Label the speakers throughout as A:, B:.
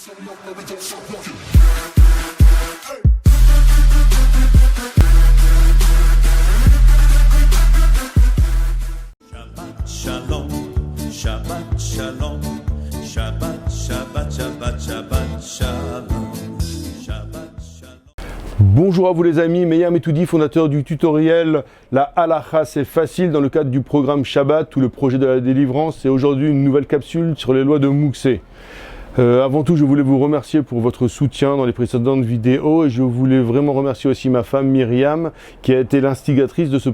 A: Shabbat shalom, Shabbat shalom, Shabbat, Shabbat, Shabbat, Shabbat shalom, Shabbat shalom.
B: Bonjour à vous les amis, Meir Metoudi, fondateur du tutoriel La Halacha c'est facile dans le cadre du programme Shabbat ou le projet de la délivrance, et aujourd'hui une nouvelle capsule sur les lois de Mouxé. Avant tout, je voulais vous remercier pour votre soutien dans les précédentes vidéos, et je voulais vraiment remercier aussi ma femme Myriam qui a été l'instigatrice de ce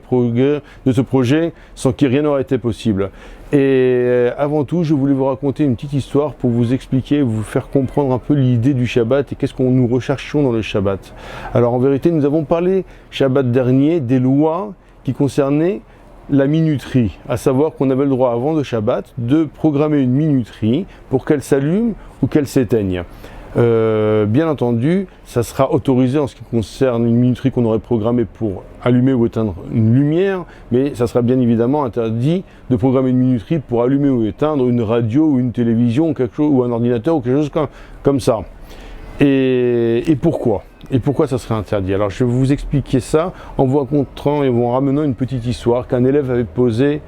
B: projet sans qui rien n'aurait été possible. Et avant tout, je voulais vous raconter une petite histoire pour vous expliquer, vous faire comprendre un peu l'idée du Shabbat et qu'est-ce qu'on nous recherchons dans le Shabbat. Alors en vérité, nous avons parlé Shabbat dernier des lois qui concernaient la minuterie, à savoir qu'on avait le droit avant le Shabbat de programmer une minuterie pour qu'elle s'allume ou qu'elle s'éteigne. Bien entendu, ça sera autorisé en ce qui concerne une minuterie qu'on aurait programmée pour allumer ou éteindre une lumière, mais ça sera bien évidemment interdit de programmer une minuterie pour allumer ou éteindre une radio ou une télévision ou quelque chose, ou un ordinateur ou quelque chose comme ça. Et pourquoi ? Et pourquoi ça serait interdit? Alors je vais vous expliquer ça en vous racontant et en ramenant une petite histoire qu'un élève avait posée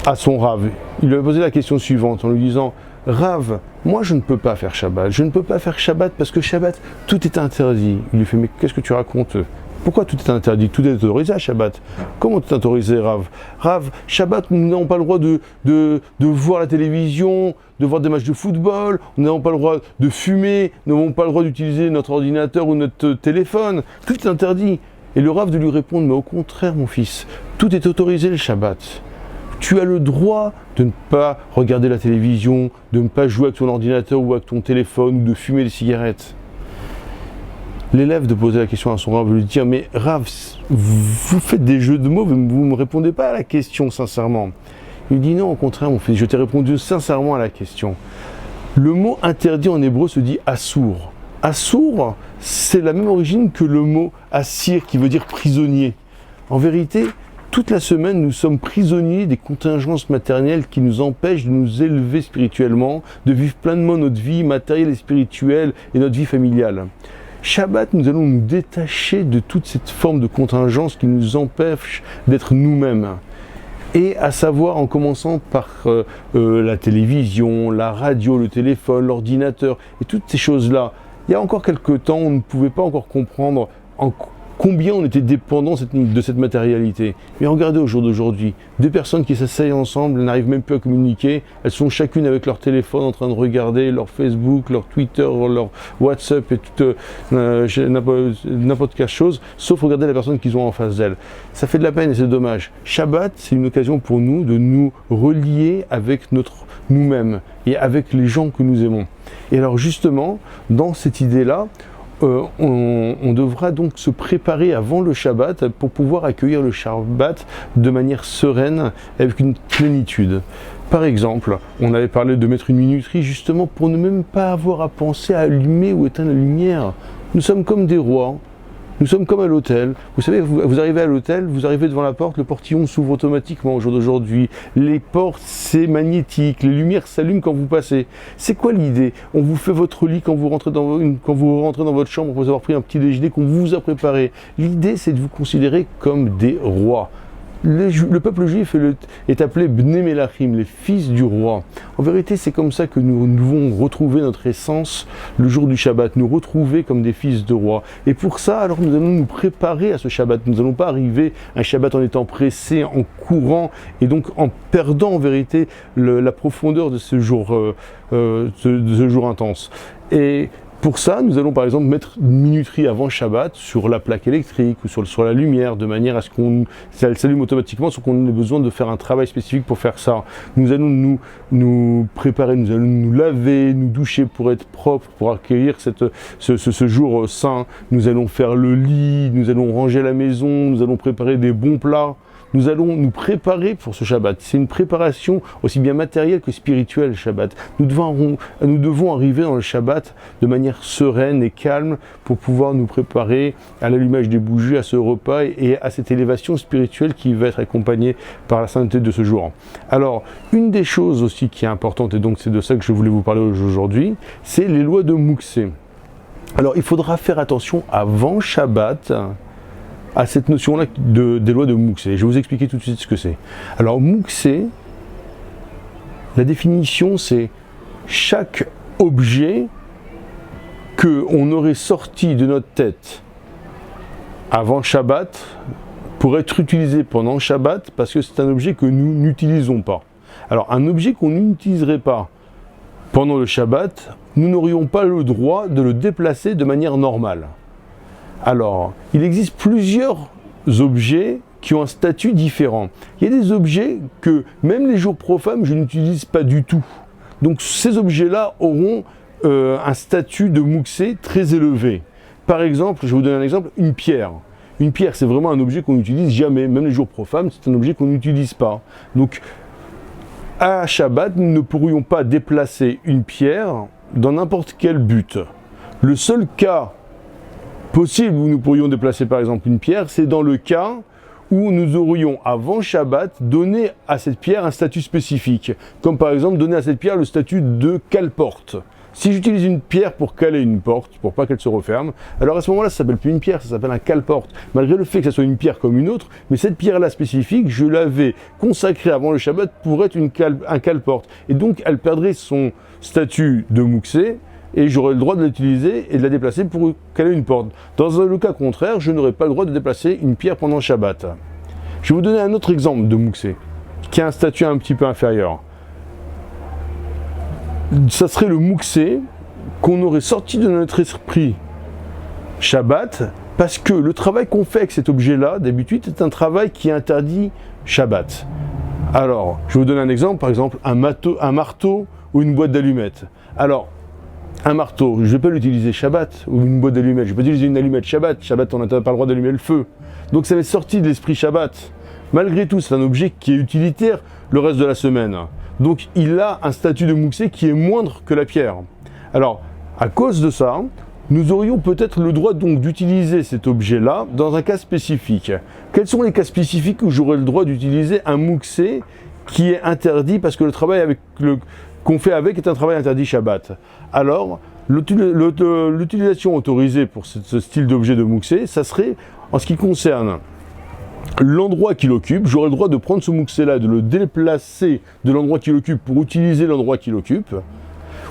B: à son Rav. Il lui avait posé la question suivante en lui disant: Rav, moi je ne peux pas faire Shabbat, je ne peux pas faire Shabbat parce que Shabbat, tout est interdit. Il lui fait: mais qu'est-ce que tu racontes? Pourquoi tout est interdit? Tout est autorisé à Shabbat. Comment tout est autorisé, Rav? Rav, Shabbat, nous n'avons pas le droit de voir la télévision, de voir des matchs de football, nous n'avons pas le droit de fumer, nous n'avons pas le droit d'utiliser notre ordinateur ou notre téléphone. Tout est interdit. Et le Rav de lui répondre: mais au contraire, mon fils, tout est autorisé le Shabbat. Tu as le droit de ne pas regarder la télévision, de ne pas jouer avec ton ordinateur ou avec ton téléphone, ou de fumer des cigarettes. L'élève de poser la question à son Rav, lui dire: mais Rav, vous faites des jeux de mots, vous ne me répondez pas à la question sincèrement. Il dit: non, au contraire mon fils, je t'ai répondu sincèrement à la question. Le mot interdit en hébreu se dit assour. Assour, c'est la même origine que le mot assir qui veut dire prisonnier. En vérité, toute la semaine, nous sommes prisonniers des contingences matérielles qui nous empêchent de nous élever spirituellement, de vivre pleinement notre vie matérielle et spirituelle et notre vie familiale. Shabbat, nous allons nous détacher de toute cette forme de contingence qui nous empêche d'être nous-mêmes. Et à savoir, en commençant par la télévision, la radio, le téléphone, l'ordinateur et toutes ces choses-là. Il y a encore quelques temps, on ne pouvait pas encore comprendre combien on était dépendant de cette matérialité. Mais regardez au jour d'aujourd'hui, deux personnes qui s'asseyent ensemble, elles n'arrivent même plus à communiquer, elles sont chacune avec leur téléphone en train de regarder leur Facebook, leur Twitter, leur WhatsApp et n'importe quelle chose, sauf regarder la personne qu'ils ont en face d'elles. Ça fait de la peine et c'est dommage. Shabbat, c'est une occasion pour nous de nous relier avec nous-mêmes et avec les gens que nous aimons. Et alors justement, dans cette idée-là, on devra donc se préparer avant le Shabbat pour pouvoir accueillir le Shabbat de manière sereine, avec une plénitude. Par exemple, on avait parlé de mettre une minuterie justement pour ne même pas avoir à penser à allumer ou éteindre la lumière. Nous sommes comme des rois. Nous sommes comme à l'hôtel. Vous savez, vous arrivez à l'hôtel, vous arrivez devant la porte, le portillon s'ouvre automatiquement au jour d'aujourd'hui. Les portes, c'est magnétique, les lumières s'allument quand vous passez. C'est quoi l'idée? On vous fait votre lit quand vous rentrez dans votre chambre, pour vous avoir pris un petit déjeuner qu'on vous a préparé. L'idée, c'est de vous considérer comme des rois. Le peuple juif est appelé Bnei Melachim, les fils du roi. En vérité, c'est comme ça que nous devons retrouver notre essence le jour du Shabbat, nous retrouver comme des fils de roi. Et pour ça, alors nous allons nous préparer à ce Shabbat. Nous n'allons pas arriver à un Shabbat en étant pressé, en courant, et donc en perdant en vérité la profondeur de ce jour intense. Et pour ça, nous allons par exemple mettre une minuterie avant Shabbat sur la plaque électrique ou sur la lumière, de manière à ce qu'elle s'allume automatiquement sans qu'on ait besoin de faire un travail spécifique pour faire ça. Nous allons nous préparer, nous allons nous laver, nous doucher pour être propre, pour accueillir ce jour saint. Nous allons faire le lit, nous allons ranger la maison, nous allons préparer des bons plats. nous allons nous préparer pour ce Shabbat. C'est une préparation aussi bien matérielle que spirituelle, Shabbat. Nous devons arriver dans le Shabbat de manière sereine et calme pour pouvoir nous préparer à l'allumage des bougies, à ce repas et à cette élévation spirituelle qui va être accompagnée par la sainteté de ce jour. Alors, une des choses aussi qui est importante, et donc c'est de ça que je voulais vous parler aujourd'hui, c'est les lois de Mouksé. Alors, il faudra faire attention avant Shabbat à cette notion-là des lois de Mouksé. Je vais vous expliquer tout de suite ce que c'est. Alors, Mouksé, la définition, c'est chaque objet qu'on aurait sorti de notre tête avant Shabbat pour être utilisé pendant Shabbat parce que c'est un objet que nous n'utilisons pas. Alors, un objet qu'on n'utiliserait pas pendant le Shabbat, nous n'aurions pas le droit de le déplacer de manière normale. Alors, il existe plusieurs objets qui ont un statut différent. Il y a des objets que, même les jours profanes, je n'utilise pas du tout. Donc, ces objets-là auront un statut de Mouksé très élevé. Par exemple, je vais vous donner un exemple, une pierre. Une pierre, c'est vraiment un objet qu'on n'utilise jamais, même les jours profanes, c'est un objet qu'on n'utilise pas. Donc, à Shabbat, nous ne pourrions pas déplacer une pierre dans n'importe quel but. Le seul cas possible où nous pourrions déplacer par exemple une pierre, c'est dans le cas où nous aurions avant Shabbat donné à cette pierre un statut spécifique. Comme par exemple donner à cette pierre le statut de cale-porte. Si j'utilise une pierre pour caler une porte, pour pas qu'elle se referme, alors à ce moment-là, ça s'appelle plus une pierre, ça s'appelle un cale-porte. Malgré le fait que ça soit une pierre comme une autre, mais cette pierre-là spécifique, je l'avais consacrée avant le Shabbat pour être un cale-porte. Et donc, elle perdrait son statut de Mouksé, et j'aurais le droit de l'utiliser et de la déplacer pour caler une porte. Dans le cas contraire, je n'aurais pas le droit de déplacer une pierre pendant Shabbat. Je vais vous donner un autre exemple de Mouksé, qui a un statut un petit peu inférieur. Ça serait le Mouksé qu'on aurait sorti de notre esprit Shabbat, parce que le travail qu'on fait avec cet objet-là, d'habitude, est un travail qui est interdit Shabbat. Alors, je vais vous donner un exemple, par exemple, un marteau ou une boîte d'allumettes. Alors, un marteau, je ne vais pas l'utiliser Shabbat, ou une boîte d'allumettes, je ne vais pas utiliser une allumette Shabbat. Shabbat, on n'a pas le droit d'allumer le feu. Donc ça va être sorti de l'esprit Shabbat. Malgré tout, c'est un objet qui est utilitaire le reste de la semaine. Donc il a un statut de Mouksé qui est moindre que la pierre. Alors, à cause de ça, nous aurions peut-être le droit donc d'utiliser cet objet-là dans un cas spécifique. Quels sont les cas spécifiques où j'aurais le droit d'utiliser un Mouksé qui est interdit parce que le travail qu'on fait avec est un travail interdit Shabbat? Alors, l'utilisation autorisée pour ce style d'objet de Mouksé, ça serait en ce qui concerne l'endroit qu'il occupe. J'aurais le droit de prendre ce Mouksé-là, de le déplacer de l'endroit qu'il occupe pour utiliser l'endroit qu'il occupe,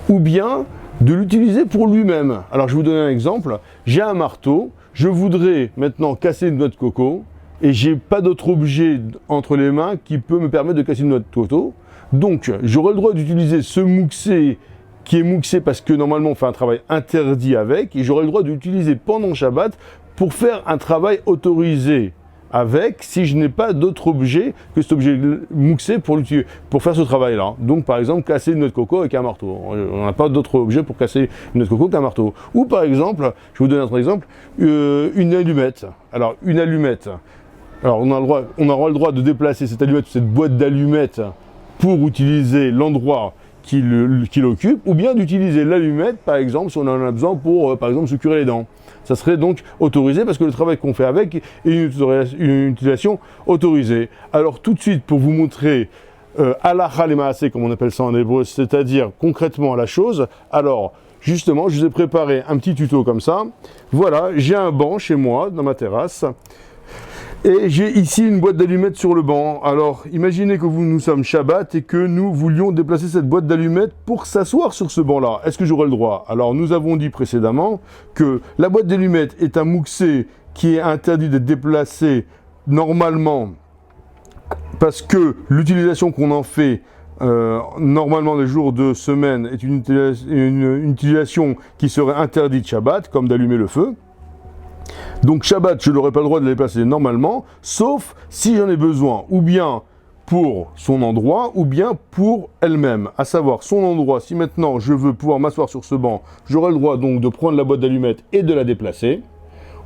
B: ou bien de l'utiliser pour lui-même. Alors je vais vous donner un exemple. J'ai un marteau, je voudrais maintenant casser une noix de coco, et j'ai pas d'autre objet entre les mains qui peut me permettre de casser une noix de coco. Donc j'aurai le droit d'utiliser ce Mouksé qui est Mouksé parce que normalement on fait un travail interdit avec, et j'aurai le droit d'utiliser pendant Shabbat pour faire un travail autorisé avec, si je n'ai pas d'autre objet que cet objet Mouksé pour faire ce travail-là. Donc par exemple, casser une noix de coco avec un marteau. On n'a pas d'autre objet pour casser une noix de coco qu'un marteau. Ou par exemple, je vais vous donner un autre exemple, une allumette. Alors une allumette, alors on aura le droit de déplacer cette allumette, cette boîte d'allumettes pour utiliser l'endroit qu'il occupe, ou bien d'utiliser l'allumette, par exemple, si on en a besoin pour, par exemple, se curer les dents. Ça serait donc autorisé parce que le travail qu'on fait avec est une utilisation autorisée. Alors tout de suite, pour vous montrer halacha lemaaseh, comme on appelle ça en hébreu, c'est-à-dire concrètement la chose, alors justement, je vous ai préparé un petit tuto comme ça. Voilà, j'ai un banc chez moi, dans ma terrasse, et j'ai ici une boîte d'allumettes sur le banc. Alors, imaginez que nous sommes Shabbat et que nous voulions déplacer cette boîte d'allumettes pour s'asseoir sur ce banc-là. Est-ce que j'aurai le droit? Alors, nous avons dit précédemment que la boîte d'allumettes est un Mouksé qui est interdit d'être déplacé normalement parce que l'utilisation qu'on en fait normalement les jours de semaine est une utilisation qui serait interdite Shabbat, comme d'allumer le feu. Donc Shabbat, je n'aurai pas le droit de la déplacer normalement, sauf si j'en ai besoin, ou bien pour son endroit, ou bien pour elle-même. À savoir, son endroit, si maintenant je veux pouvoir m'asseoir sur ce banc, j'aurai le droit donc de prendre la boîte d'allumettes et de la déplacer.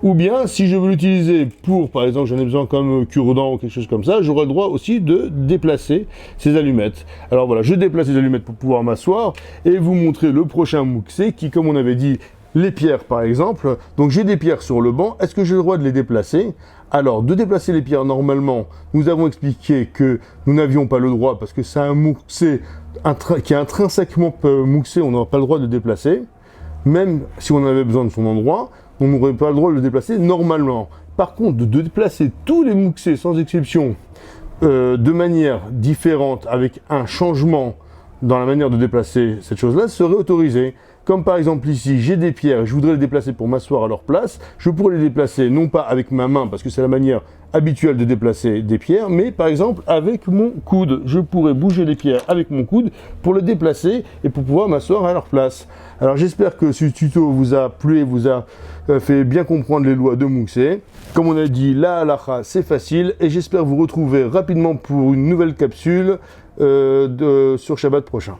B: Ou bien, si je veux l'utiliser pour, par exemple, j'en ai besoin comme cure-dent ou quelque chose comme ça, j'aurai le droit aussi de déplacer ces allumettes. Alors voilà, je déplace les allumettes pour pouvoir m'asseoir et vous montrer le prochain Mouxé qui, comme on avait dit, les pierres par exemple. Donc j'ai des pierres sur le banc, est-ce que j'ai le droit de les déplacer? Alors, de déplacer les pierres, normalement, nous avons expliqué que nous n'avions pas le droit parce que c'est un Mouxé qui est intrinsèquement Mouxé, on n'a pas le droit de le déplacer. Même si on avait besoin de son endroit, on n'aurait pas le droit de le déplacer normalement. Par contre, de déplacer tous les Mouxés sans exception de manière différente, avec un changement dans la manière de déplacer cette chose-là, serait autorisé. Comme par exemple ici, j'ai des pierres et je voudrais les déplacer pour m'asseoir à leur place. Je pourrais les déplacer non pas avec ma main, parce que c'est la manière habituelle de déplacer des pierres, mais par exemple avec mon coude. Je pourrais bouger les pierres avec mon coude pour le déplacer et pour pouvoir m'asseoir à leur place. Alors j'espère que ce tuto vous a plu et vous a fait bien comprendre les lois de Mouxé. Comme on a dit, la halakha c'est facile et j'espère vous retrouver rapidement pour une nouvelle capsule sur Shabbat prochain.